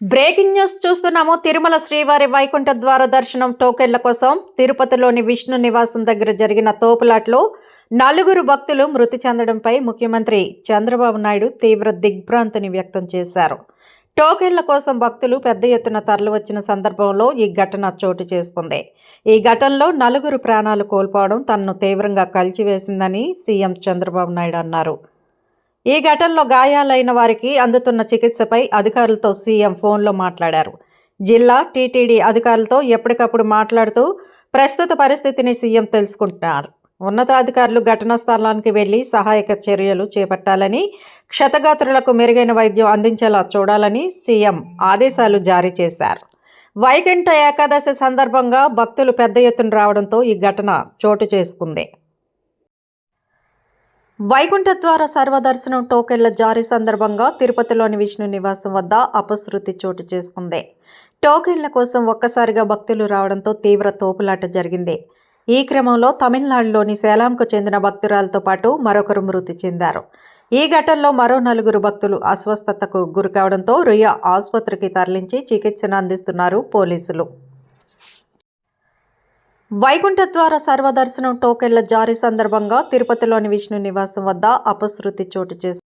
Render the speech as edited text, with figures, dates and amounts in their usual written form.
Breaking news చూస్తున్నాము. తిరుమల శ్రీవారి వైకుంఠ ద్వార దర్శనం టోకెన్ల కోసం తిరుపతిలోని విష్ణు నివాసం దగ్గర జరిగిన తోపులాట్లో 4 భక్తులు మృతి చెందడంపై ముఖ్యమంత్రి చంద్రబాబు నాయుడు తీవ్ర దిగ్భ్రాంతిని వ్యక్తం చేశారు. టోకెన్ల కోసం భక్తులు పెద్ద ఎత్తున తరలివచ్చిన సందర్భంలో ఈ ఘటన చోటు చేసుకుంది. ఈ ఘటనలో 4 ప్రాణాలు కోల్పోవడం తనను తీవ్రంగా కలిచివేసిందని సీఎం చంద్రబాబు నాయుడు అన్నారు. ఈ ఘటనలో గాయాలైన వారికి అందుతున్న చికిత్సపై అధికారులతో సీఎం ఫోన్లో మాట్లాడారు. జిల్లా టీటీడీ అధికారులతో ఎప్పటికప్పుడు మాట్లాడుతూ ప్రస్తుత పరిస్థితిని సీఎం తెలుసుకుంటున్నారు. ఉన్నతాధికారులు ఘటనా స్థలానికి వెళ్లి సహాయక చర్యలు చేపట్టాలని, క్షతగాత్రులకు మెరుగైన వైద్యం అందించేలా చూడాలని సీఎం ఆదేశాలు జారీ చేశారు. వైకుంఠ ఏకాదశి సందర్భంగా భక్తులు పెద్ద ఎత్తున రావడంతో ఈ ఘటన చోటు చేసుకుంది. వైకుంఠ ద్వార సర్వదర్శనం టోకెన్ల జారీ సందర్భంగా తిరుపతిలోని విష్ణు నివాసం వద్ద అపశృతి చోటు చేసుకుంది. టోకెన్ల కోసం ఒక్కసారిగా భక్తులు రావడంతో తీవ్ర తోపులాట జరిగింది. ఈ క్రమంలో తమిళనాడులోని సేలాంకు చెందిన భక్తురాలతో పాటు మరొకరు మృతి చెందారు. ఈ ఘటనలో మరో 4 భక్తులు అస్వస్థతకు గురికావడంతో రుయా ఆసుపత్రికి తరలించి చికిత్సను అందిస్తున్నారు పోలీసులు. వైకుంఠ ద్వార సర్వదర్శనం టోకెన్ల జారీ సందర్భంగా తిరుపతిలోని విష్ణు నివాసం వద్ద అపశృతి చోటు చేసుకుంది.